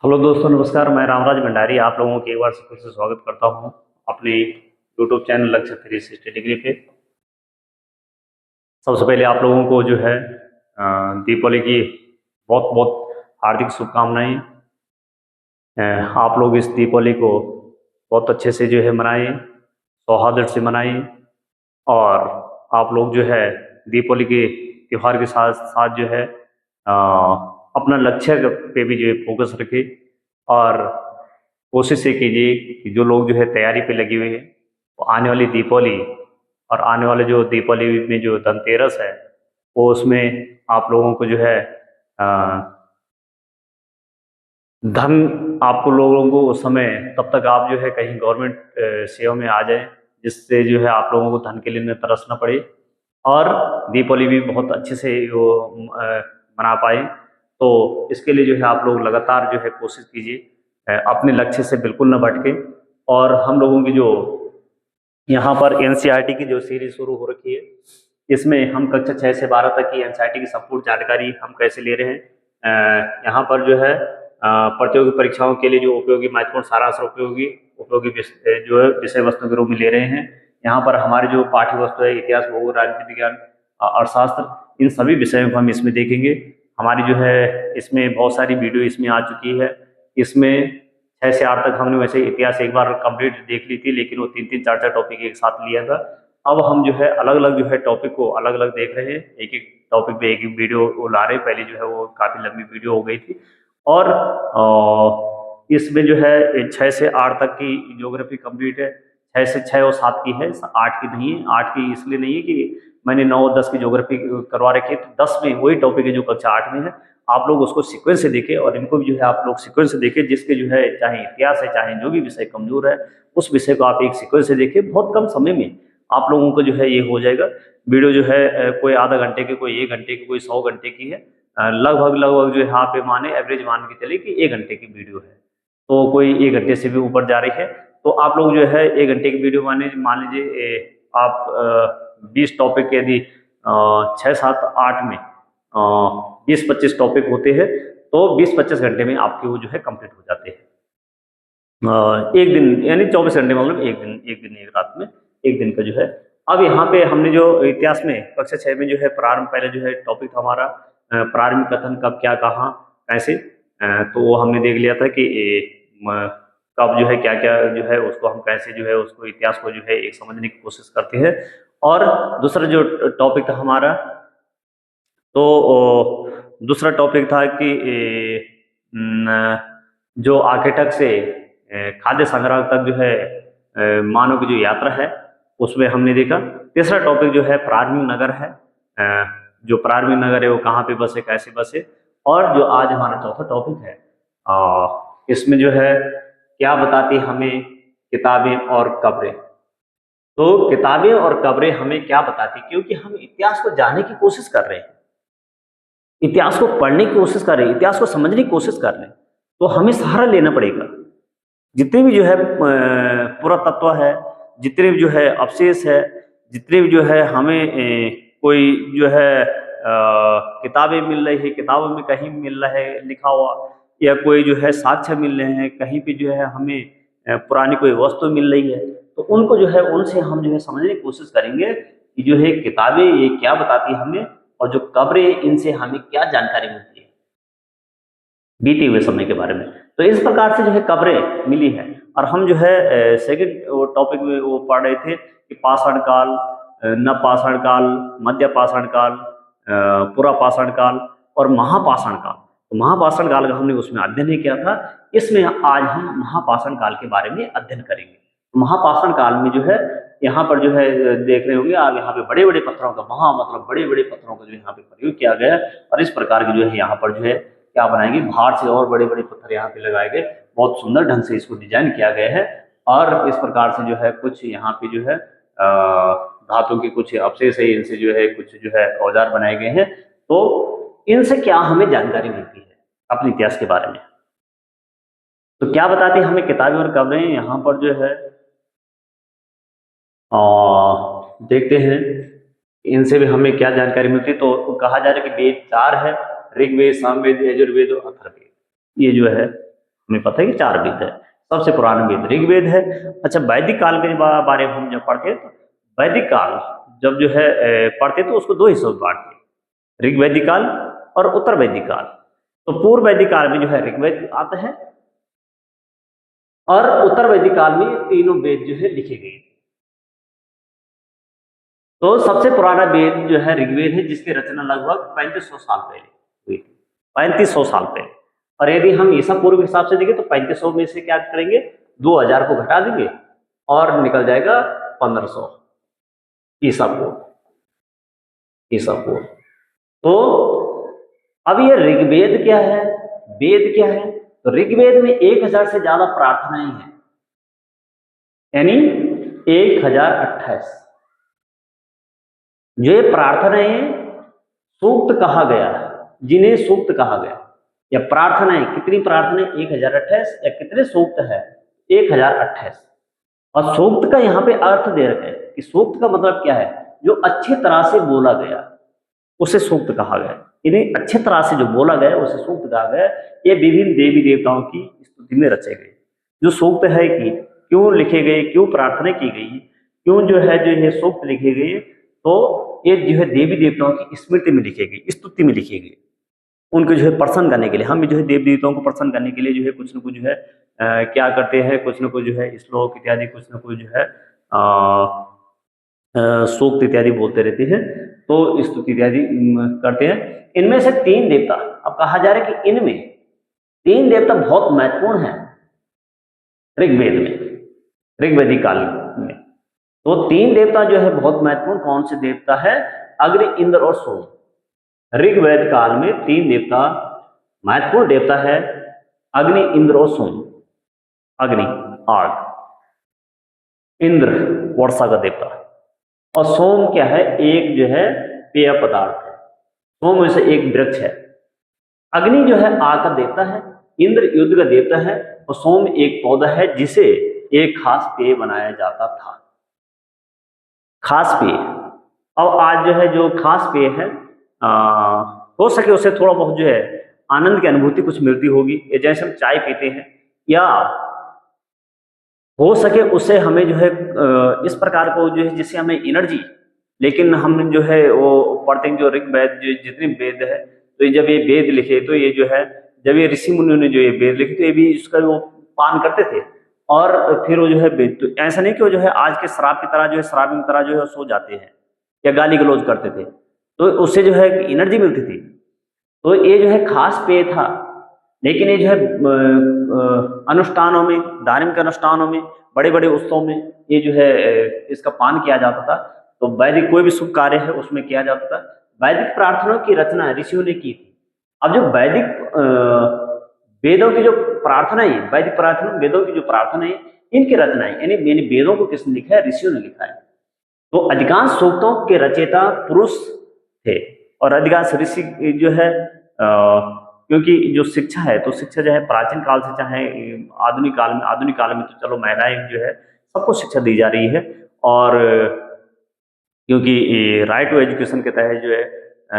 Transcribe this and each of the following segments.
Hello दोस्तों, नमस्कार। मैं रामराज भंडारी आप लोगों को एक बार से फिर से स्वागत करता हूं अपने यूट्यूब चैनल लक्ष्य 360 डिग्री पे। सबसे पहले आप लोगों को जो है दीपावली की बहुत बहुत हार्दिक शुभकामनाएं। आप लोग इस दीपावली को बहुत अच्छे से जो है मनाएं, सौहार्द से मनाएं। और आप लोग जो है दीपावली के त्यौहार के साथ साथ जो है अ, अपना लक्ष्य पे भी जो है फोकस रखें। और कोशिश ये कीजिए कि जो लोग जो है तैयारी पे लगे हुए हैं वो आने वाली दीपावली और आने वाले जो दीपावली में जो धनतेरस है वो उसमें आप लोगों को जो है अ, धन आपको लोगों को उस समय तब तक आप जो है कहीं गवर्नमेंट सेवा में आ जाए जिससे जो है आप लोगों को धन के लिए न तरसना पड़े और दीपावली भी बहुत अच्छे से वो मना पाए। तो इसके लिए जो है आप लोग लगातार जो है कोशिश कीजिए, अपने लक्ष्य से बिल्कुल न भटके। और हम लोगों की जो यहाँ पर एनसीईआरटी की जो सीरीज शुरू हो रखी है इसमें हम कक्षा 6 से 12 तक की एनसीईआरटी की संपूर्ण जानकारी हम कैसे ले रहे हैं। यहाँ पर जो है प्रतियोगी परीक्षाओं के लिए जो उपयोगी महत्वपूर्ण सारांश उपयोगी उपयोगी जो है विषय वस्तु के रूप में ले रहे हैं। यहाँ पर हमारे जो पाठ्य वस्तु है इतिहास, भूगोल, राजनीति विज्ञान, अर्थशास्त्र, इन सभी विषयों को हम इसमें देखेंगे। हमारी जो है इसमें बहुत सारी वीडियो इसमें आ चुकी है। इसमें 6 से 8 तक हमने वैसे इतिहास एक बार कंप्लीट देख ली थी, लेकिन वो 3-3, 4-4 टॉपिक एक साथ लिया था। अब हम जो है अलग अलग जो है टॉपिक को अलग अलग देख रहे हैं, एक एक टॉपिक पे एक एक वीडियो वो ला रहे हैं। पहले जो है वो काफी लंबी वीडियो हो गई थी। और इसमें जो है 6 से 8 तक की ज्योग्राफी कंप्लीट है। 6 से 6 और 7 की है, 8 की नहीं है। 8 की इसलिए नहीं है कि मैंने 9 और 10 की ज्योग्राफी करवा रखी है, तो 10 में वही टॉपिक है जो कक्षा 8 में है। आप लोग उसको सीक्वेंस से देखें और इनको भी जो है आप लोग सीक्वेंस से देखें, जिसके जो है चाहे इतिहास है चाहे जो भी विषय कमजोर है उस विषय को आप एक सीक्वेंस से देखें। बहुत कम समय में आप लोगों को जो है ये हो जाएगा। वीडियो जो है कोई आधा घंटे की, कोई 1 घंटे की, कोई 100 घंटे की है। लगभग लगभग जो है यहाँ पे माने एवरेज मान के चले कि 1 घंटे की वीडियो है, तो कोई 1 घंटे से भी ऊपर जा रही है। तो आप लोग जो है 1 घंटे की वीडियो माने मान लीजिए आप 20 टॉपिक यदि 6, 7, 8 में 20-25 टॉपिक होते हैं तो 20-25 घंटे में आपके वो जो है कंप्लीट हो जाते हैं। एक दिन यानी 24 घंटे, मतलब एक रात में एक दिन का जो है। अब यहाँ पे हमने जो इतिहास में कक्षा 6 में जो है प्रारंभ, पहले जो है टॉपिक था हमारा प्रारंभिक कथन, कब क्या कहाँ कैसे। तो वो हमने देख लिया था कि कब जो है क्या क्या जो है उसको हम कैसे जो है उसको इतिहास को जो है एक समझने की कोशिश करते हैं। और दूसरा जो टॉपिक था हमारा, तो दूसरा टॉपिक था कि जो आर्किटेक्ट से खाद्य संग्रह तक जो है मानव की जो यात्रा है उसमें हमने देखा। तीसरा टॉपिक जो है प्रारंभिक नगर है। जो प्रारंभिक नगर है वो कहाँ पे बसे, कैसे बसे। और जो आज हमारा चौथा टॉपिक है इसमें जो है क्या बताती हमें किताबें और कब्रें। तो किताबें और कब्रें हमें क्या बताती, क्योंकि हम इतिहास को जानने की कोशिश कर रहे हैं, इतिहास को पढ़ने की कोशिश कर रहे हैं, इतिहास को समझने की कोशिश कर रहे हैं। तो हमें सहारा लेना पड़ेगा। जितने भी जो है पुरातत्व है, जितने भी जो है अवशेष है, जितने भी जो है हमें कोई जो है किताबें मिल रही है, किताबों में कहीं मिल रहा है लिखा हुआ, या कोई जो है साक्ष्य मिल रहे हैं, कहीं पे जो है हमें पुरानी कोई वस्तु मिल रही है, तो उनको जो है उनसे हम जो है समझने की कोशिश करेंगे कि जो है किताबें ये क्या बताती है हमें, और जो कब्रें इनसे हमें क्या जानकारी मिलती है बीते हुए समय के बारे में। तो इस प्रकार से जो है कब्रें मिली है। और हम जो है सेकंड टॉपिक में वो पढ़ रहे थे कि पाषाण काल, नवपाषाण काल, मध्य पाषाण काल, पुरा पाषाण काल और महापाषाण काल। तो महापाषाण काल का हमने उसमें अध्ययन नहीं किया था। इसमें आज हम महापाषाण काल के बारे में अध्ययन करेंगे। महापाषाण काल में जो है यहाँ पर जो है देख रहे होंगे आप, यहाँ पे बड़े बड़े पत्थरों का, महा मतलब बड़े बड़े पत्थरों का जो यहाँ पे प्रयोग किया गया है। और इस प्रकार की जो है यहाँ पर जो है क्या बनाएंगे, बाहर से और बड़े बड़े पत्थर यहाँ पे लगाए गए, बहुत सुंदर ढंग से इसको डिजाइन किया गया है। और इस प्रकार से जो है कुछ यहाँ पे जो है धातु के कुछ अवशेष है, इनसे जो है कुछ जो है औजार बनाए गए हैं। तो इनसे क्या हमें जानकारी मिलती है अपने इतिहास के बारे में। तो क्या बताती है हमें किताबें और कब्रें, यहाँ पर जो है देखते हैं इनसे भी हमें क्या जानकारी मिलती है। तो कहा जा रहा है कि वेद 4 है, ऋग्वेद, सामवेद, यजुर्वेद और अथर्ववेद। ये जो है हमें पता है कि 4 वेद है। सबसे पुराना वेद ऋग्वेद है। अच्छा, वैदिक काल के बारे में हम जब पढ़ते हैं तो वैदिक काल जब जो है पढ़ते तो उसको 2 हिस्सों में बांटते हैं, ऋग्वैदिक काल और उत्तर वैदिक काल। तो पूर्व वैदिक काल में जो है ऋग्वेद आता है और उत्तर वैदिक काल में तीनों वेद जो है लिखे गए। तो सबसे पुराना वेद जो है ऋग्वेद है, जिसकी रचना लगभग 3500 साल पहले हुई थी, 3500 साल पहले। और यदि हम ईसा पूर्व के हिसाब से देखें तो 3500 में से क्या करेंगे, 2000 को घटा देंगे और निकल जाएगा 1500 ईसा पूर्व। तो अब ये ऋग्वेद क्या है, वेद क्या है? तो ऋग्वेद में 1000 से ज्यादा प्रार्थनाएं हैं, यानी 1028। जो ये प्रार्थनाएं सूक्त कहा गया, जिन्हें सूक्त कहा गया, या प्रार्थनाएं, कितनी प्रार्थनाएं? 1028। या कितने सूक्त है? 1028। और सूक्त का यहाँ पे अर्थ दे रखे हैं कि सूक्त का मतलब क्या है, जो अच्छी तरह से बोला गया उसे सूक्त कहा गया। इन्हें अच्छी तरह से जो बोला गया उसे सूक्त कहा गया। ये विभिन्न देवी देवताओं की स्तुति में रचे गए। जो सूक्त है कि क्यों लिखे गए, क्यों प्रार्थना की गई, क्यों जो है जो ये सूक्त लिखे गए, तो ये जो है देवी देवताओं की स्मृति में लिखे गए, स्तुति में लिखे गए, उनको जो है प्रसन्न करने के लिए। हम भी जो है देवी देवताओं को प्रसन्न करने के लिए जो है कुछ न कुछ जो है क्या करते हैं, कुछ न कुछ जो है श्लोक इत्यादि, कुछ न कुछ जो है सूक्त इत्यादि बोलते रहते हैं, तो स्तुति इत्यादि करते हैं। इनमें से 3 देवता, अब कहा जा रहा है कि इनमें 3 देवता बहुत महत्वपूर्ण हैं ऋग्वेद में, ऋग्वैदिक काल में। तो 3 देवता जो है बहुत महत्वपूर्ण, कौन से देवता है? अग्नि, इंद्र और सोम। ऋग्वेद काल में 3 देवता महत्वपूर्ण देवता है, अग्नि, इंद्र और सोम। अग्नि आग, इंद्र वर्षा का देवता, और सोम क्या है? एक जो है पेय पदार्थ है, सोम में से एक वृक्ष है। अग्नि जो है आग का देवता है, इंद्र युद्ध का देवता है, और सोम एक पौधा है जिसे एक खास पेय बनाया जाता था, खास पेय। अब आज जो है जो खास पेय है, हो सके उससे थोड़ा बहुत जो है आनंद की अनुभूति कुछ मिलती होगी, जैसे हम चाय पीते हैं, या हो सके उससे हमें जो है इस प्रकार को जो है जिससे हमें एनर्जी। लेकिन हम जो है वो पढ़ते हैं जो ऋग्वेद, जो जितने वेद है, तो जब ये वेद लिखे तो ये जो है, जब ये ऋषि मुनियों ने जो ये वेद लिखे तो ये भी इसका वो पान करते थे, और फिर वो जो है वेद, तो ऐसा नहीं कि वो जो है आज के शराब की तरह जो है, शराब की तरह जो है सो जाते हैं या गाली गलौज करते थे, तो उससे जो है एनर्जी मिलती थी। तो ये जो है खास पेय था। लेकिन ये जो है अनुष्ठानों में, धार्मिक अनुष्ठानों में, बड़े बड़े उत्सवों में ये जो है इसका पान किया जाता था। तो वैदिक कोई भी शुभ कार्य है उसमें किया जाता था। वैदिक प्रार्थनाओं की रचना ऋषियों ने की थी। अब जो वैदिक वेदों की जो प्रार्थना है, वैदिक प्रार्थना वेदों की जो प्रार्थना है, इनकी रचनाएं यानी वेदों को किसने लिखा है? ऋषियों ने लिखा है। तो अधिकांश सूक्तों के रचयिता पुरुष थे, और अधिकांश ऋषि जो है क्योंकि जो शिक्षा है, तो शिक्षा जो है प्राचीन काल से चाहे आधुनिक काल में तो चलो महिलाएं जो है सबको शिक्षा दी जा रही है, और क्योंकि राइट टू एजुकेशन के तहत जो है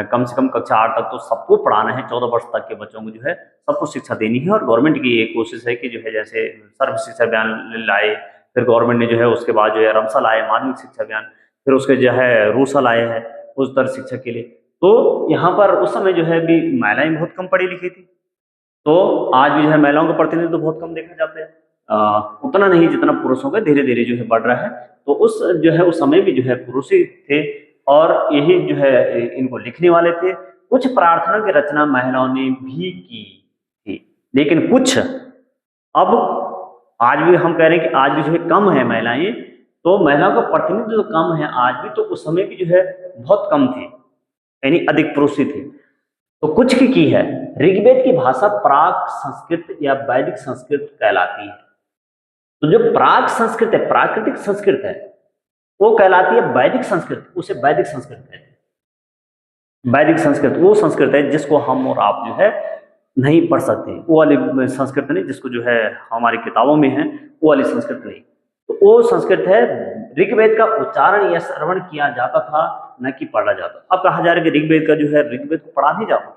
कम से कम कक्षा 8 तक तो सबको पढ़ाना है, 14 वर्ष तक के बच्चों को जो है सबको शिक्षा देनी है। और गवर्नमेंट की ये कोशिश है कि जो है जैसे सर्व शिक्षा अभियान लाए, फिर गवर्नमेंट ने जो है उसके बाद जो है रमसा लाए, माध्यमिक शिक्षा अभियान, फिर उसके जो है रूसा लाए हैं उच्चतर शिक्षा के लिए। तो यहाँ पर उस समय जो है भी महिलाएं बहुत कम पढ़ी लिखी थी, तो आज भी जो है महिलाओं का प्रतिनिधित्व बहुत कम देखा जाता है, उतना नहीं जितना पुरुषों का धीरे धीरे जो है बढ़ रहा है। तो उस जो है उस समय भी जो है पुरुष ही थे, और यही जो है इनको लिखने वाले थे। कुछ प्रार्थना की रचना महिलाओं ने भी की थी, लेकिन कुछ, अब आज भी हम कह रहे हैं कि आज भी जो है कम है महिलाएं, तो महिलाओं का प्रतिनिधित्व जो कम है आज भी, तो उस समय भी जो है बहुत कम थे, यानी अधिक पुरुष ही थे। तो कुछ की है। ऋग्वेद की भाषा प्राक संस्कृत या वैदिक संस्कृत कहलाती है। तो जो प्राक संस्कृत है, प्राकृतिक संस्कृत है, वो कहलाती है वैदिक संस्कृत, उसे वैदिक संस्कृत कहते हैं। वैदिक संस्कृत वो संस्कृत है जिसको हम और आप जो है नहीं पढ़ सकते, वो वाली संस्कृत नहीं जिसको जो है हमारी किताबों में है, वो वाली संस्कृत नहीं। तो वो संस्कृत है, ऋग्वेद का उच्चारण या श्रवण किया जाता था, न कि पढ़ा जाता। अब कहा जा रहा है कि ऋग्वेद का जो है ऋग्वेद को पढ़ा नहीं जाता,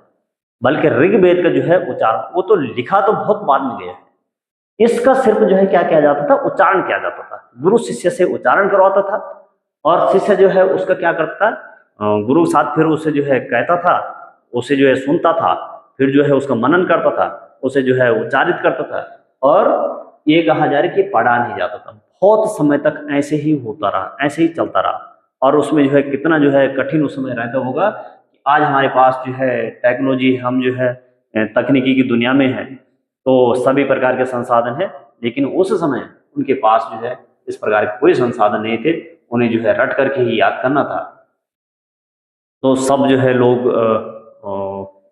बल्कि ऋग्वेद का जो है उच्चारण, वो तो लिखा तो बहुत बाद में गया है, इसका सिर्फ जो है क्या किया जाता था, उच्चारण किया जाता था। गुरु शिष्य से उच्चारण करवाता था और शिष्य जो है उसका क्या करता था, गुरु साथ फिर उसे जो है कहता था, उसे जो है सुनता था, फिर जो है उसका मनन करता था, उसे जो है उच्चारित करता था। और ये कहा जा रहा है कि पढ़ा नहीं जाता था। बहुत समय तक ऐसे ही होता रहा, ऐसे ही चलता रहा। और उसमें जो है कितना जो है कठिन उस समय रहता होगा कि आज हमारे पास जो है टेक्नोलॉजी, हम जो है तकनीकी की दुनिया में है, तो सभी प्रकार के संसाधन है, लेकिन उस समय उनके पास जो है इस प्रकार के कोई संसाधन नहीं थे। उन्हें जो है रट करके ही याद करना था। तो सब जो है लोग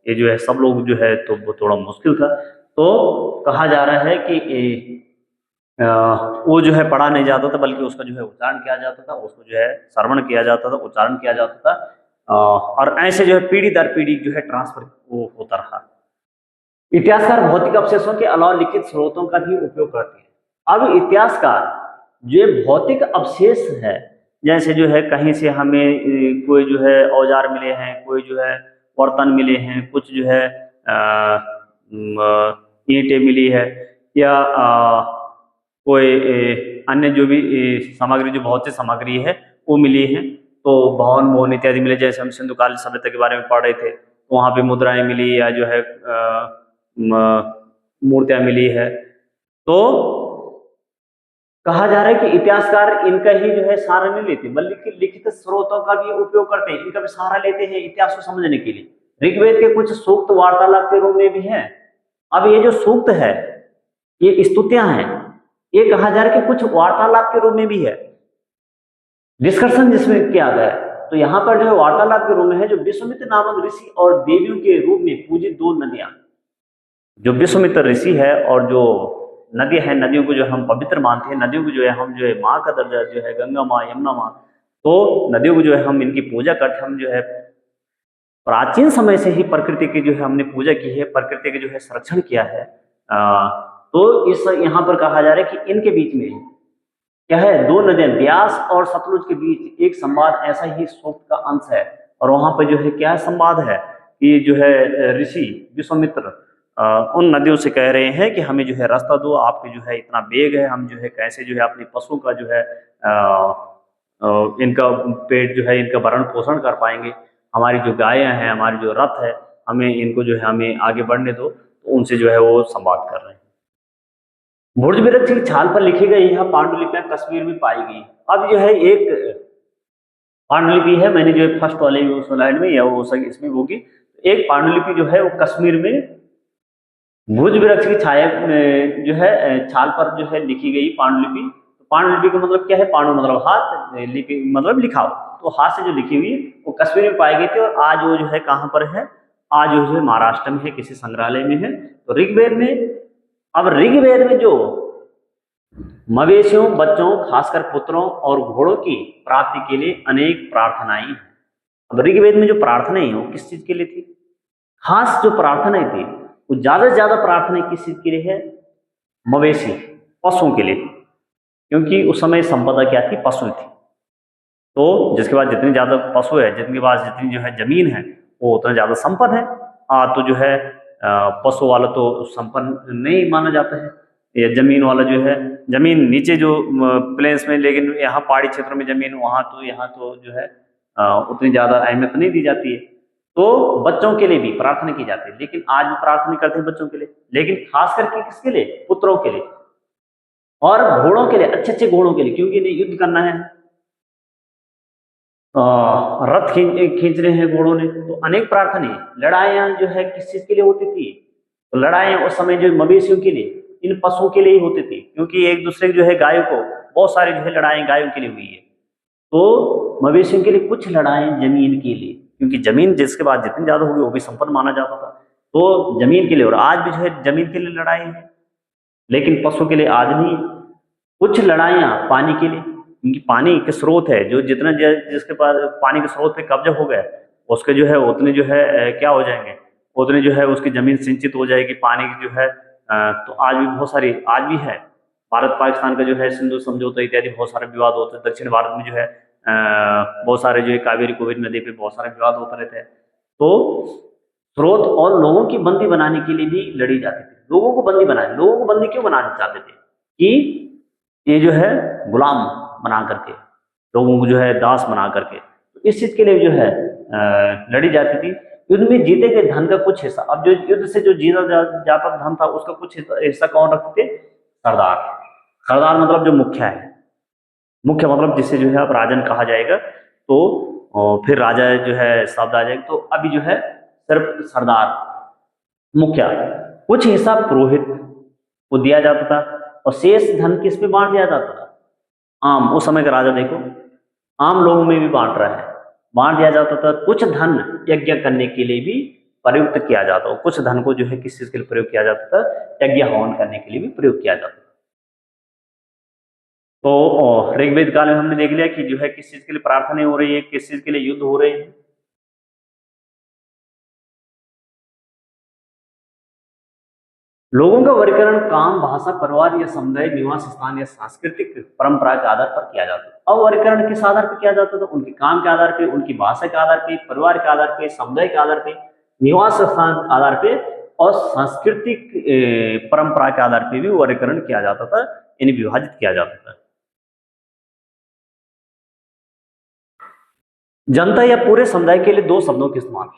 ये जो है सब लोग जो है तो वो थोड़ा मुश्किल था। तो कहा जा रहा है कि अ, वो जो है पढ़ा नहीं जाता था, बल्कि उसका जो है उच्चारण किया जाता था, उसको जो है श्रवण किया जाता था, उच्चारण किया जाता था। और ऐसे जो है पीढ़ी दर पीढ़ी जो है ट्रांसफर वो होता रहा। इतिहासकार भौतिक अवशेषों के अलावा लिखित स्रोतों का भी उपयोग करते हैं। अब इतिहासकार जो भौतिक अवशेष है, जैसे जो है कहीं से हमें कोई जो है औजार मिले हैं, कोई जो है बर्तन मिले हैं, कुछ जो है ईंटें मिली है, या कोई अन्य जो भी सामग्री, जो भौतिक सामग्री है वो मिली है, तो भवन मोहन इत्यादि मिले। जैसे हम सिंधु काल सभ्यता के बारे में पढ़ रहे थे, तो वहाँ पे मुद्राएं मिली, या जो है मूर्तियां मिली है। तो कहा जा रहा है कि इतिहासकार इनका ही जो है सहारा नहीं लेते, बल्कि लिखित स्रोतों का भी उपयोग करते हैं, इनका भी सहारा लेते हैं इतिहास को समझने के लिए। ऋग्वेद के कुछ सूक्त वार्तालाप के रूप में भी है। अब ये जो सूक्त है, ये स्तुतियां हैं, ये कहा जा रहा है कि कुछ वार्तालाप के रूप में भी है, डिस्कशन जिसमें किया गया है। तो यहाँ पर जो है वार्तालाप के रूप में है, जो विश्वामित्र नामक ऋषि और देवियों के रूप में पूजित दो नदियां, जो विश्वामित्र ऋषि है और जो नदी है, नदियों को जो हम पवित्र मानते हैं, नदियों को जो है हम जो है माँ का दर्जा जो है, गंगा माँ, यमुना माँ, तो नदियों को जो है हम इनकी पूजा करते हैं। हम जो है प्राचीन समय से ही प्रकृति की जो है हमने पूजा की है, प्रकृति के जो है संरक्षण किया है। तो इस यहाँ पर कहा जा रहा है कि इनके बीच में क्या है, दो नदियां ब्यास और सतलुज के बीच एक संवाद ऐसा ही सूक्त का अंश है। और वहां पर जो है क्या संवाद है कि जो है ऋषि विश्वामित्र उन नदियों से कह रहे हैं कि हमें जो है रास्ता दो, आपके जो है इतना वेग है, हम जो है कैसे जो है अपने पशु का जो है इनका पेट जो है, इनका भरण पोषण कर पाएंगे। हमारी जो गायें हैं, हमारी जो रथ है, हमें इनको जो है हमें आगे बढ़ने दो। तो उनसे जो है वो संवाद कर रहे हैं। भुर्ज वृक्ष की छाल पर लिखी गई यह पांडुलिपियां कश्मीर में पाई गई। अब जो है एक पांडुलिपि है, मैंने जो फर्स्ट वाले स्लाइड में या वो सही इसमें होगी, एक पांडुलिपि जो है वो कश्मीर में भुज वृक्ष की छाया जो है छाल पर जो है लिखी गई पांडुलिपि। तो पांडुलिपि का मतलब क्या है, पांडु मतलब हाथ, लिपि मतलब लिखाव, तो हाथ से जो लिखी हुई वो कश्मीर में पाई गई थी। और आज वो जो है कहाँ पर है, आज वो जो है महाराष्ट्र में है, किसी संग्रहालय में है। तो ऋग्वेद में, अब ऋग्वेद में जो मवेशियों, बच्चों, खासकर पुत्रों और घोड़ों की प्राप्ति के लिए अनेक प्रार्थनाएं हैं। अब ऋग्वेद में जो प्रार्थनाएं हैं वो किस चीज के लिए थी, खास जो प्रार्थनाएं थी वो ज्यादा से ज्यादा प्रार्थना किस चीज के लिए है, मवेशी, पशुओं के लिए, क्योंकि उस समय संपदा क्या थी, पशु थी। तो जिसके पास जितनी ज्यादा पशु है, जिनके पास जितनी जो है जमीन है, वो उतना ज्यादा संपन्न है। तो जो है पशु वाला तो संपन्न नहीं माना जाता है, या जमीन वाला जो है, जमीन नीचे जो प्लेन्स में, लेकिन यहाँ पहाड़ी क्षेत्रों में जमीन, वहाँ तो यहाँ तो जो है उतनी ज्यादा अहमियत नहीं दी जाती है। तो बच्चों के लिए भी प्रार्थना की जाती है, लेकिन आज भी प्रार्थना करते हैं बच्चों के लिए, लेकिन खास करके किसके लिए, पुत्रों के लिए, और घोड़ों के लिए, अच्छे अच्छे घोड़ों के लिए, क्योंकि इन्हें युद्ध करना है, रथ खींच रहे हैं घोड़ों ने। तो अनेक प्रार्थनाएं, लड़ाइयां जो है किस चीज के लिए होती थी, तो लड़ाइयां उस समय जो मवेशियों के लिए, इन पशुओं के लिए ही होती थी, क्योंकि एक दूसरे जो है गायों को, बहुत सारी जो है लड़ाइयां गायों के लिए हुई है। तो मवेशियों के लिए कुछ लड़ाइयां जमीन के लिए, क्योंकि जमीन जिसके बाद जितनी ज्यादा होगी वो भी संपन्न माना जाता था। तो जमीन के लिए, और आज भी जो है जमीन के लिए लड़ाई है, लेकिन पशु के लिए आज नहीं। कुछ लड़ाइयां पानी के लिए, क्योंकि पानी के स्रोत है, जो जितना जिसके पास पानी के स्रोत पे कब्जा हो गया, उसके जो है उतने जो है क्या हो जाएंगे, उतने जो है उसकी जमीन सिंचित हो जाएगी पानी की जो है। तो आज भी बहुत सारी, आज भी है, भारत पाकिस्तान का जो है सिंधु समझौता इत्यादि बहुत सारे विवाद होते हैं। दक्षिण भारत में जो है बहुत सारे जो है कावेरी कोवेरी नदी पे बहुत सारे विवाद होते रहते हैं। तो स्रोत और लोगों की बंदी बनाने के लिए भी लड़ी जाती थी। लोगों को बंदी बनाए, लोगों को बंदी क्यों बनाना चाहते थे कि ये जो है गुलाम बना करके, लोगों को जो है दास बना करके, तो इस चीज के लिए जो है लड़ी जाती थी। युद्ध में जीते गए धन का कुछ हिस्सा, अब जो युद्ध से जो जीता जाता धन था उसका कुछ हिस्सा कौन रखते थे? सरदार। सरदार मतलब जो मुखिया है, मुख्य मतलब जिसे जो है अब राजन कहा जाएगा, तो फिर राजा जो है शब्द आ जाएगा, तो अभी जो है सिर्फ सरदार, मुखिया, कुछ हिस्सा पुरोहित को दिया जाता था और शेष धन किस पे बांट दिया जाता था? आम, उस समय का राजा देखो आम लोगों में भी बांट रहा है, बांट दिया जाता था। कुछ धन यज्ञ करने के लिए भी प्रयुक्त किया जाता था, कुछ धन को जो है किस चीज के लिए प्रयोग किया जाता था? यज्ञ हवन करने के लिए भी प्रयोग किया जाता था। तो ऋग्वेद काल में हमने देख लिया कि जो है किस चीज के लिए प्रार्थना हो रही है, किस चीज के लिए युद्ध हो रहे हैं। लोगों का वर्गीकरण काम, भाषा, परिवार या समुदाय, निवास स्थान या सांस्कृतिक परंपरा के आधार पर किया जाता था। अब वर्गीकरण किस आधार पर किया जाता था? उनके काम के आधार पे, उनकी भाषा के आधार पे, परिवार के आधार पे, समुदाय के आधार पे, निवास स्थान के आधार पे और सांस्कृतिक परंपरा के आधार पे भी वर्गीकरण किया जाता था, यानी विभाजित किया जाता था। जनता या पूरे समुदाय के लिए दो शब्दों के इस्तेमाल।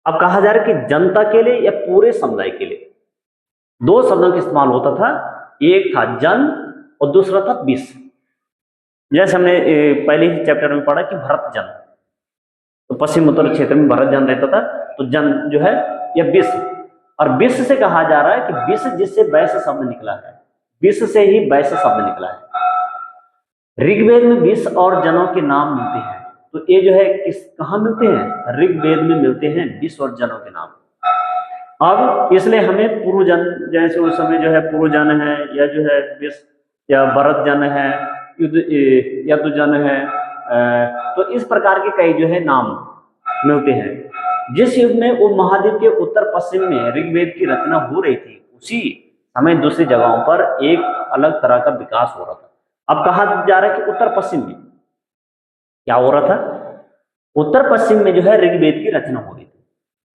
अब कहा जा रहा है कि जनता के लिए या पूरे समुदाय के लिए दो शब्दों का इस्तेमाल होता था। एक था जन और दूसरा था विश्व। जैसे हमने पहले ही चैप्टर में पढ़ा कि भरत जन, तो पश्चिम उत्तर क्षेत्र में भरत जन रहता था, तो जन जो है यह विश्व, और विश्व से कहा जा रहा है कि विश्व जिससे वैश्य शब्द निकला है, विश्व से ही वैश्य शब्द निकला है। ऋग्वेद में विश्व और जनों के नाम मिलते हैं, तो ये जो है कहाँ मिलते हैं? ऋग्वेद में मिलते हैं विश्व और जनों के नाम। अब इसलिए हमें पूर्वजन, जैसे उस समय जो है पूर्वजन है या जो है विश्व या भरत जन है, युद्ध जन है, तो इस प्रकार के कई जो है नाम मिलते हैं। जिस युग में वो महाद्वीप के उत्तर पश्चिम में ऋग्वेद की रचना हो रही थी, उसी समय दूसरी जगहों पर एक अलग तरह का विकास हो रहा था। अब कहा जा रहा है कि उत्तर पश्चिम में क्या हो रहा था? उत्तर पश्चिम में जो है ऋग्वेद की रचना हो रही थी,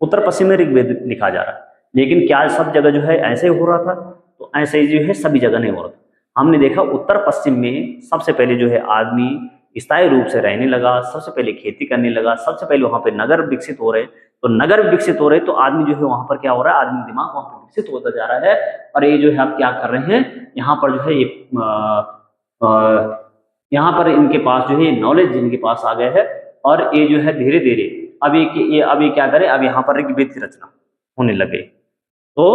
उत्तर पश्चिम में ऋग्वेद लिखा जा रहा है। लेकिन क्या सब जगह जो है ऐसे हो रहा था? तो ऐसे ही जो है सभी जगह नहीं हो रहा था। हमने देखा उत्तर पश्चिम में सबसे पहले जो है आदमी स्थायी रूप से रहने लगा, सबसे पहले खेती करने लगा, सबसे पहले वहां पे नगर विकसित हो रहे, तो नगर विकसित हो रहे तो आदमी जो है वहां पर क्या हो रहा है? आदमी दिमाग वहां पर विकसित होता जा रहा है, और ये जो है आप क्या कर रहे हैं यहाँ पर जो है ये यहाँ पर इनके पास जो है नॉलेज इनके पास आ गया है, और ये जो है धीरे धीरे अब ये क्या करे, अब यहाँ पर ऋग्वेद की रचना होने लगे। तो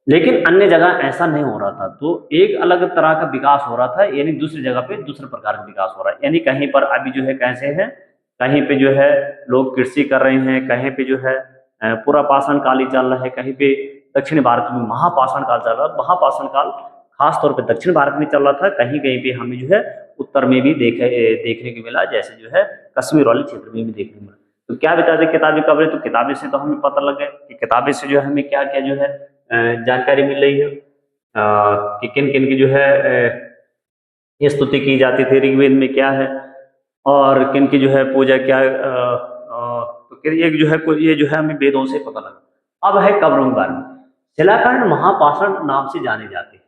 लेकिन अन्य जगह ऐसा नहीं हो रहा था, तो एक अलग तरह का विकास हो रहा था, यानी दूसरी जगह पे दूसरे प्रकार का विकास हो रहा है। यानी कहीं पर अभी जो है कैसे है, कहीं पे जो है लोग कृषि कर रहे हैं, कहीं पे जो है पूरा पाषाण काल ही चल रहा है, कहीं पे दक्षिण भारत में महापाषाण काल चल रहा है। महापाषाण काल खास तौर पे दक्षिण भारत में चल रहा था, कहीं कहीं पे हमें जो है उत्तर में भी देखने को मिला, जैसे जो है कश्मीर वाले क्षेत्र में भी देखने को मिला। तो क्या बताते किताबी कवरेज? तो किताबें से तो हमें पता लग गया कि किताबें से जो है हमें क्या क्या जो है जानकारी मिल रही है कि किन किन की जो है स्तुति की जाती थी ऋग्वेद में क्या है, और किन की जो है पूजा क्या तो ये जो है ये जो है हमें वेदों से पता लगा। अब है कब्रों के बारे में। शिलाखंड महापाषाण नाम से जाने जाते हैं।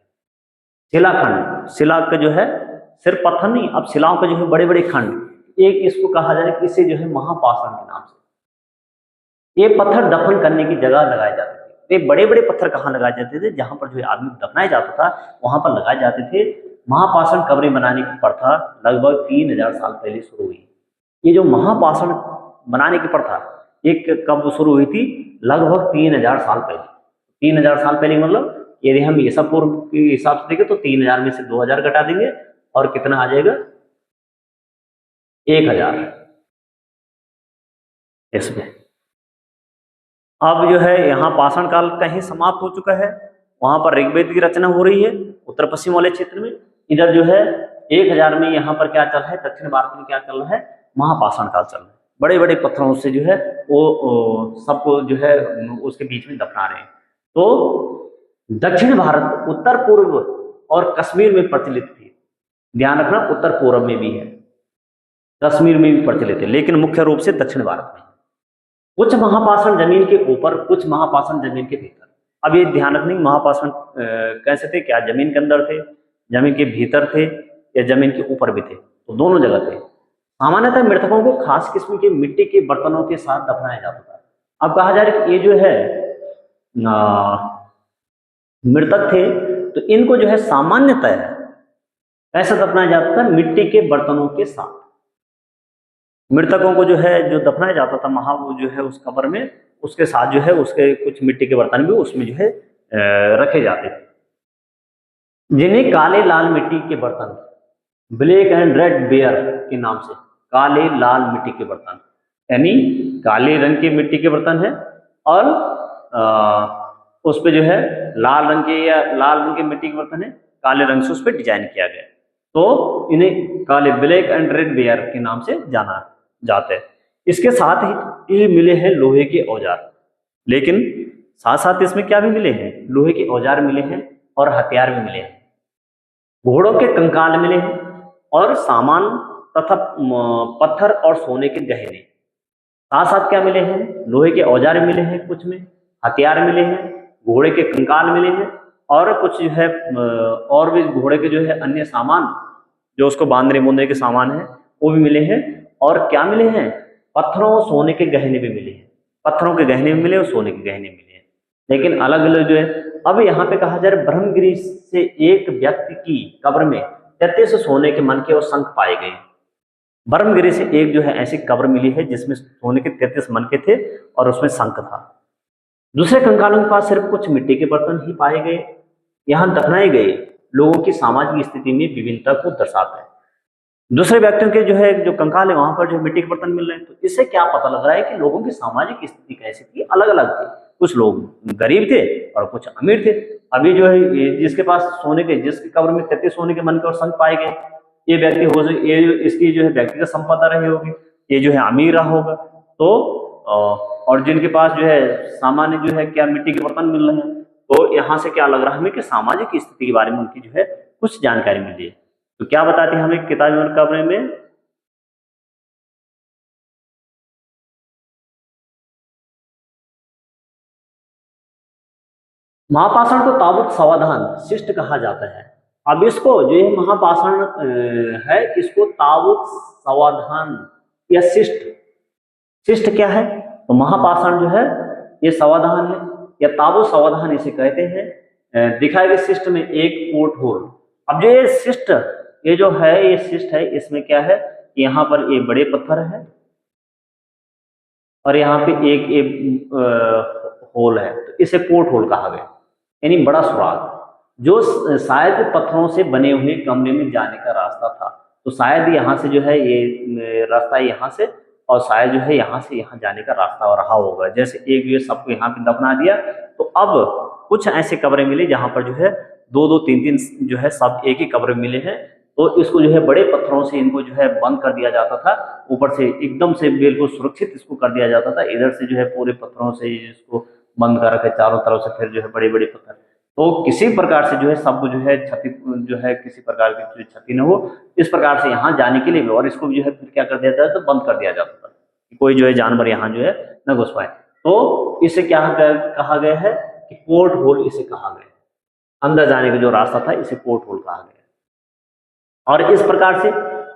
शिलाखंड, शिला का जो है सिर्फ पत्थर नहीं, अब शिलाओं का जो है बड़े बड़े खंड, एक इसको कहा जाए कि इसे जो है महापाषाण के नाम से ये पत्थर दफन करने की जगह लगाए जाते थे। ये बड़े बड़े पत्थर कहाँ लगाए जाते थे? जहां पर जो है आदमी दफनाया जाता था वहां पर लगाए जाते थे। महापाषाण कब्रें बनाने की प्रथा लगभग 3000 साल पहले शुरू हुई। ये जो महापाषाण बनाने की प्रथा एक कब शुरू हुई थी? लगभग 3000 साल पहले। 3000 साल पहले मतलब यदि हम ईसा पूर्व के हिसाब से देखें तो 3000 में से 2000 घटा देंगे और कितना आ जाएगा? 1000 इसमें। अब जो है यहाँ पाषाण काल कहीं समाप्त हो चुका है, वहां पर ऋग्वेद की रचना हो रही है उत्तर पश्चिम वाले क्षेत्र में। इधर जो है 1000 में यहाँ पर क्या चल रहा है? दक्षिण भारत में क्या चल रहा है? महापाषाण काल चल रहा है। बड़े बड़े पत्थरों से जो है वो सबको जो है उसके बीच में दफना रहे हैं। तो दक्षिण भारत उत्तर पूर्व और कश्मीर में प्रचलित थी, ध्यान रखना उत्तर पूर्व में भी है, कश्मीर में भी प्रचलित है, लेकिन मुख्य रूप से दक्षिण भारत में। कुछ महापाषाण जमीन के ऊपर, कुछ महापाषाण जमीन के भीतर। अब ये ध्यान रखने की महापाषाण कैसे थे, क्या जमीन के अंदर थे, जमीन के भीतर थे, या जमीन के ऊपर भी थे, तो दोनों जगह थे। सामान्यतः मृतकों को खास किस्म के मिट्टी के बर्तनों के साथ दफनाया जाता था। अब कहा जा रहा है कि ये जो है मृतक थे, तो इनको जो है सामान्यतः ऐसा दफनाया जाता था मिट्टी के बर्तनों के साथ। मृतकों को जो है जो दफनाया जाता था महा वो जो है उस कब्र में, उसके साथ जो है उसके कुछ मिट्टी के बर्तन भी उसमें जो है रखे जाते थे, जिन्हें काले लाल मिट्टी के बर्तन, ब्लैक एंड रेड बेयर के नाम से, काले लाल मिट्टी के बर्तन, यानी काले रंग के मिट्टी के बर्तन है, और उस पे जो है लाल रंग के या लाल रंग के मिट्टी के बर्तन है, काले रंग से उस पर डिजाइन किया गया, तो इन्हें काले ब्लैक एंड रेड बेयर के नाम से जाना जाता है। इसके साथ ही ये मिले हैं लोहे के औजार, लेकिन साथ साथ इसमें क्या भी मिले हैं, लोहे के औजार मिले हैं और हथियार भी मिले हैं, घोड़ों के कंकाल मिले हैं, और सामान तथा पत्थर और सोने के गहने। साथ साथ क्या मिले हैं, लोहे के औजार मिले हैं, कुछ में हथियार मिले हैं, घोड़े के कंकाल मिले हैं, और कुछ जो है और भी घोड़े के जो है अन्य सामान जो उसको बांधने बूंदने के सामान है वो भी मिले हैं, और क्या मिले हैं, पत्थरों और सोने के गहने भी मिले हैं, पत्थरों के गहने भी मिले और सोने के गहने मिले हैं, लेकिन अलग अलग जो है। अब यहाँ पे कहा जा रहा है ब्रह्मगिरी से एक व्यक्ति की कब्र में 33 सोने के मनके और शंख पाए गए। ब्रह्मगिरी से एक जो है ऐसी कब्र मिली है जिसमें सोने के 33 मनके थे और उसमें शंख था। दूसरे कंकालों के पास सिर्फ कुछ मिट्टी के बर्तन ही पाए गए। यहाँ दफनाए गए लोगों की सामाजिक स्थिति में विभिन्नता को दर्शाता है। दूसरे व्यक्तियों के जो है जो कंकाल है वहां पर जो मिट्टी के बर्तन मिल रहे हैं, तो इससे क्या पता लग रहा है कि लोगों की सामाजिक स्थिति कैसी थी, अलग अलग थी। कुछ लोग गरीब थे और कुछ अमीर थे। अभी जो है जिसके पास सोने के, जिसकी कब्र में 33 सोने के मनके और शंख पाए गए, ये व्यक्ति हो, ये इसकी जो है व्यक्तिगत संपदा रही होगी, ये जो है अमीर रहा होगा। तो और जिनके पास जो है सामान्य जो है क्या मिट्टी के बर्तन मिल रहे हैं, तो यहाँ से क्या लग रहा है हमें कि सामाजिक स्थिति के बारे में उनकी जो है कुछ जानकारी मिली है। तो क्या बताती है हमें किताब कब्र में, महापाषाण को ताबूत सावधान शिष्ट कहा जाता है। अब इसको जो ये महापाषाण है, इसको ताबूत सावधान या शिष्ट, शिष्ट क्या है, तो महापाषाण जो है ये सावधान है या ताबूत सावधान इसे कहते हैं। दिखाए गए शिष्ट में एक पोर्ट होल। अब जो ये शिष्ट, ये जो है ये शिष्ट है, इसमें क्या है, यहाँ पर ये बड़े पत्थर है और यहाँ पे एक होल है, तो इसे पोर्ट होल कहा गया, यानी बड़ा सुराग, जो शायद पत्थरों से बने हुए कमरे में जाने का रास्ता था। तो शायद यहाँ से जो है ये रास्ता यहाँ से, और शायद जो है यहाँ से यहाँ जाने का रास्ता रहा होगा। जैसे एक ये सबको यहाँ पे दफना दिया, तो अब कुछ ऐसे कब्रें मिली जहाँ पर जो है दो दो तीन तीन जो है सब एक ही कब्र मिले हैं। तो इसको जो है बड़े पत्थरों से इनको जो है बंद कर दिया जाता था, ऊपर से एकदम से बिल्कुल सुरक्षित इसको कर दिया जाता था। इधर से जो है पूरे पत्थरों से इसको बंद कर रखे चारों तरफ से, फिर जो है बड़े बड़े पत्थर, तो किसी प्रकार से जो है सब जो है क्षति, जो है किसी प्रकार की क्षति न हो, इस प्रकार से यहाँ जाने के लिए भी, और इसको जो है फिर क्या कर दिया जाता है, तो बंद कर दिया जाता था, कोई जो है जानवर यहाँ जो है न घुस पाए। तो इसे क्या कहा गया है कि पोर्ट होल इसे कहा गया, अंदर जाने का जो रास्ता था इसे पोर्ट होल कहा गया। और इस प्रकार से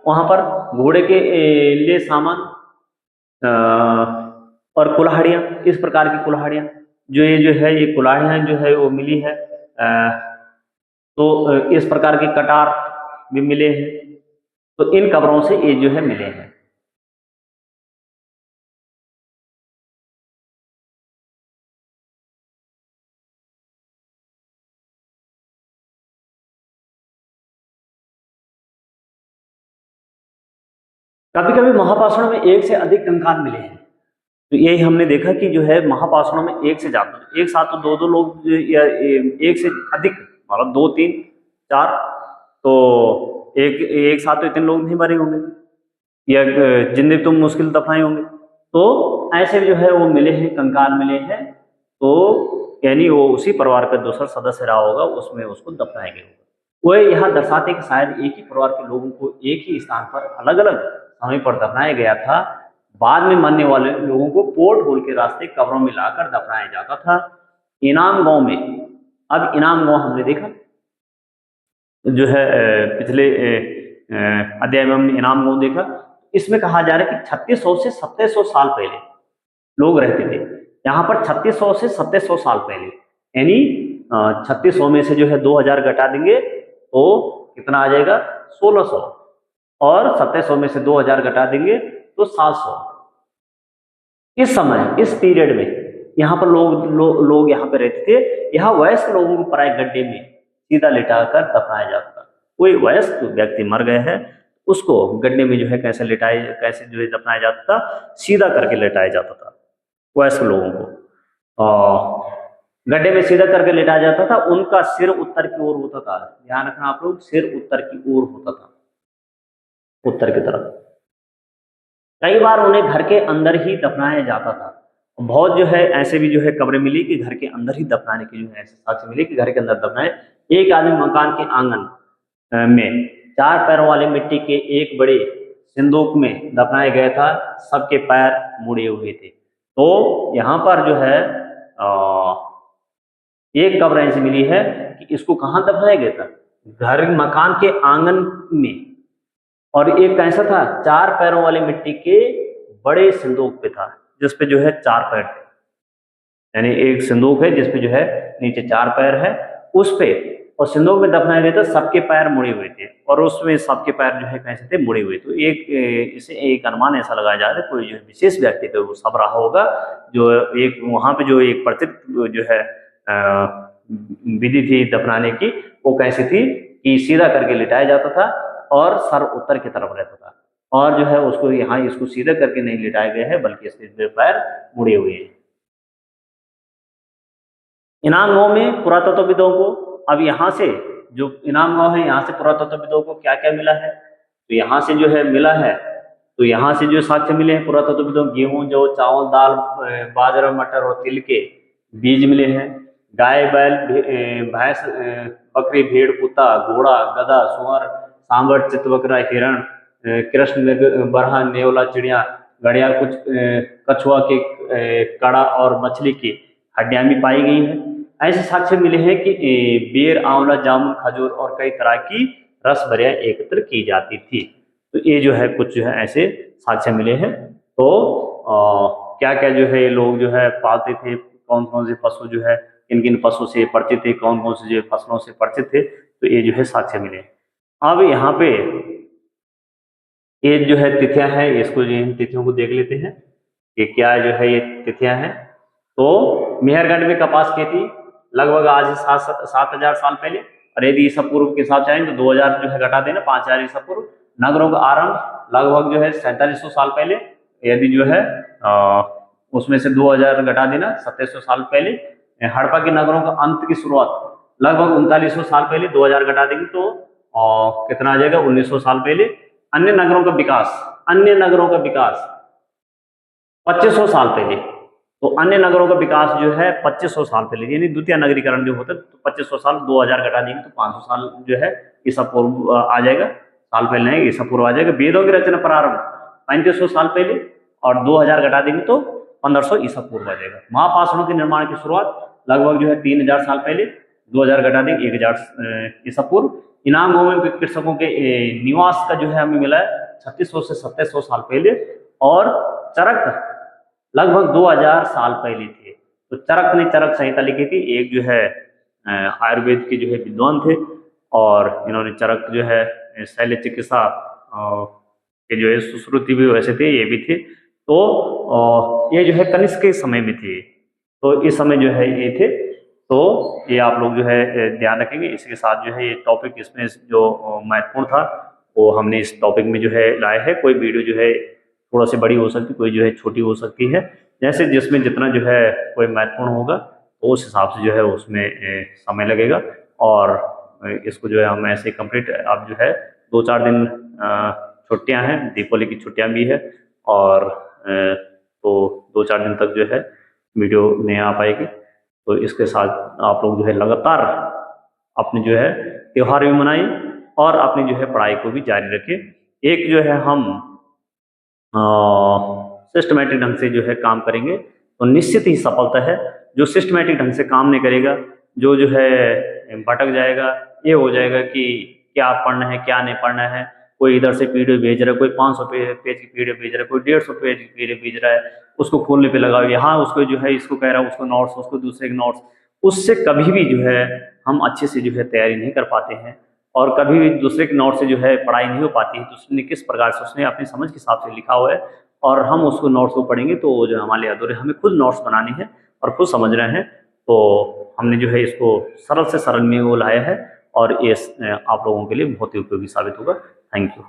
वहां पर घोड़े के लिए सामान और कुल्हाड़ियां, इस प्रकार की कुल्हाड़ियां, जो ये जो है ये कुल्हाड़ियां जो है वो मिली है। तो इस प्रकार के कटार भी मिले हैं। तो इन कब्रों से ये जो है मिले हैं। कभी कभी महापाषाणों में एक से अधिक कंकाल मिले हैं। तो यही हमने देखा कि जो है महापाषाणों में एक से ज्यादा, एक साथ तो दो दो लोग या एक से अधिक, मतलब दो तीन चार, तो एक साथ तो इतने लोग नहीं मरे होंगे या जिंदगी तुम मुश्किल दफनाए होंगे। तो ऐसे जो है वो मिले हैं, कंकाल मिले हैं। तो यानी वो उसी परिवार का दूसरा सदस्य रहा होगा, उसमें उसको दफनाया गया होगा। वो यहाँ दर्शाते कि शायद एक ही परिवार के लोगों को एक ही स्थान पर अलग अलग समय पर दफनाया गया था, बाद में मरने वाले लोगों को पोर्ट होल के रास्ते कब्रों में लाकर दफनाया जाता था। इनाम गांव में, अब इनाम गांव हमने देखा जो है पिछले अध्याय में हमने इनाम गांव देखा। इसमें कहा जा रहा है कि 3600 से 2700 साल पहले लोग रहते थे यहाँ पर। 3600 से 2700 साल पहले, यानी 3600 में से जो है 2000 घटा देंगे तो कितना आ जाएगा 1600, और 2700 में से 2000 घटा देंगे तो 700। इस समय, इस पीरियड में यहाँ पर लोग यहाँ पे रहते थे। यहाँ वयस्क लोगों को पराये गड्ढे में सीधा लिटाकर दफनाया जाता था। कोई वयस्क व्यक्ति मर गए हैं, उसको गड्ढे में जो है कैसे जो है दफनाया जाता था, सीधा करके लिटाया जाता था वयस्क लोगों को। और गड्ढे में सीधा करके लिटाया जाता था। उनका सिर उत्तर की ओर होता था। ध्यान रखना आप लोग, सिर उत्तर की ओर होता था, उत्तर की तरफ। कई बार उन्हें घर के अंदर ही दफनाया जाता था। बहुत जो है ऐसे भी जो है कब्रें मिली कि घर के अंदर ही दफनाने की जो है ऐसे साक्ष्य मिले कि घर के अंदर दफनाए। एक आदमी मकान के आंगन में 4 पैरों वाले मिट्टी के एक बड़े सिंदूक में दफनाया गया था। सबके पैर मुड़े हुए थे। तो यहाँ पर जो है एक कब्र ऐसी मिली है कि इसको कहाँ दफनाया गया था, घर मकान के आंगन में। और एक कैसा था, 4 पैरों वाले मिट्टी के बड़े सिंदूक पे था, जिसपे जो है 4 पैर थे। यानी एक सिंदूक है जिसपे जो है नीचे 4 पैर है उस पे, और सिंदूक में दफनाया गया था। सबके पैर मुड़े हुए थे और उसमें सबके पैर जो है कैसे थे, मुड़े हुए। तो इसे एक अनुमान ऐसा लगाया जा रहा है, कोई जो विशेष व्यक्ति थे वो सब रहा होगा, जो एक वहां पे जो एक प्रचलित जो है विधि थी दफनाने की, वो कैसी थी कि सीधा करके लिटाया जाता था और सर उत्तर की तरफ रहता था। और जो है उसको यहाँ इसको सीधा करके नहीं लिटाया गया है, बल्कि इसके पैर मुड़े हुए हैं। इनाम गांव में पुरातत्वविदों को, अब यहाँ से जो इनाम गांव है यहाँ से पुरातत्वविदों को क्या क्या मिला है, तो यहाँ से जो है मिला है, तो यहाँ से जो साक्ष्य मिले हैं पुरातत्वविदों, गेहूं, जौ, चावल, दाल, बाजरा, मटर और तिल के बीज मिले हैं। गाय, बैल, भैंस, बकरी, भेड़, कुत्ता, घोड़ा, गधा, सुअर, सांभर, चितबकरा, हिरण, कृष्ण, बरहा, नेवला, चिड़िया, घड़ियाल, कुछ कछुआ के कड़ा और मछली की हड्डियां भी पाई गई है। ऐसे साक्ष्य मिले हैं कि बेर, आंवला, जामुन, खजूर और कई तरह की रस भरियां एकत्र की जाती थी। तो ये जो है कुछ जो है ऐसे साक्ष्य मिले हैं। तो क्या क्या जो है लोग जो है पालते थे, कौन कौन से पशु जो है, किन किन पशु से परिचित थे, कौन कौन से जो फसलों से परिचित थे, तो ये जो है साक्ष्य मिले। अब यहाँ पे ये जो है तिथियां हैं, इसको जो इन तिथियों को देख लेते हैं कि क्या जो है ये तिथियां हैं। तो मेहरगढ़ में कपास खेती लगभग आज 7,000 साल पहले, और यदि ईसा पूर्व के हिसाब से आए तो 2000 जो है घटा देना, 5000 ईसा पूर्व। नगरों का आरंभ लगभग जो है 4700 साल पहले, यदि जो है उसमें से 2000 घटा देना 2700 साल पहले। हड़प्पा के नगरों का अंत की शुरुआत लगभग 3900 साल पहले, 2000 घटा देंगे तो कितना आ जाएगा 1900 साल पहले। अन्य नगरों का विकास, अन्य नगरों का विकास 2500 साल पहले। तो अन्य नगरों का विकास जो है 2500 साल पहले, यानी द्वितीय नगरीकरण जो होता है तो 2500 साल, 2000 घटा देंगे तो 500 साल जो है ईसा पूर्व आ जाएगा, साल पहले नहीं ईसा पूर्व आ जाएगा। वेदों की रचना प्रारंभ 3500 साल पहले, और 2000 घटा देंगे तो 1500 ईसा पूर्व आ जाएगा। महापाषाणों के निर्माण की शुरुआत लगभग जो है 3000 साल पहले, 2000 घटा देंगे 1000 ईसा पूर्व। इनाम गांव में कृषकों के निवास का जो है हमें मिला है 3600 से 2700 साल पहले, और चरक लगभग 2000 साल पहले थे। तो चरक ने चरक संहिता लिखी थी। एक जो है आयुर्वेद के जो है विद्वान थे, और इन्होंने चरक जो है शल्य चिकित्सा के जो है सुश्रुति भी वैसे थे, ये भी थे। तो ये जो है कनिष्क के समय में थे, तो इस समय जो है ये थे। तो ये आप लोग जो है ध्यान रखेंगे। इसके साथ जो है ये टॉपिक इसमें जो महत्वपूर्ण था वो हमने इस टॉपिक में जो है लाया है। कोई वीडियो जो है थोड़ा सी बड़ी हो सकती है, कोई जो है छोटी हो सकती है, जैसे जिसमें जितना जो है कोई महत्वपूर्ण होगा तो उस हिसाब से जो है उसमें समय लगेगा। और इसको जो है हम ऐसे कंप्लीट, अब जो है 2-4 दिन छुट्टियां हैं, दीपावली की छुट्टियां भी है, और तो 2-4 दिन तक जो है वीडियो नहीं आ पाएगी। तो इसके साथ आप लोग जो है लगातार अपने जो है त्यौहार भी मनाएं और अपनी जो है पढ़ाई को भी जारी रखें। एक जो है हम सिस्टमेटिक ढंग से जो है काम करेंगे तो निश्चित ही सफलता है। जो सिस्टमेटिक ढंग से काम नहीं करेगा, जो है भटक जाएगा, ये हो जाएगा कि क्या पढ़ना है क्या नहीं पढ़ना है, कोई इधर से पीडीएफ भेज रहा है, कोई 500 पेज की पीडीएफ भेज रहा है, कोई 150 पेज की पीडीएफ भेज रहा है, उसको खोलने पे लगाओ, यहाँ उसको जो है इसको कह रहा है उसको नोट्स, उसको दूसरे के नोट्स, उससे कभी भी जो है हम अच्छे से जो है तैयारी नहीं कर पाते हैं और कभी भी दूसरे के नोट से जो है पढ़ाई नहीं हो पाती है। तो उसने किस प्रकार से उसने अपनी समझ के हिसाब से लिखा हुआ है और हम उसको नोट्स को पढ़ेंगे तो जो हमारे लिए अधूरे, हमें खुद नोट्स बनाने हैं और खुद समझना है। तो हमने जो है इसको सरल से सरल में वो लाया है और ये आप लोगों के लिए बहुत ही उपयोगी साबित होगा। Thank you.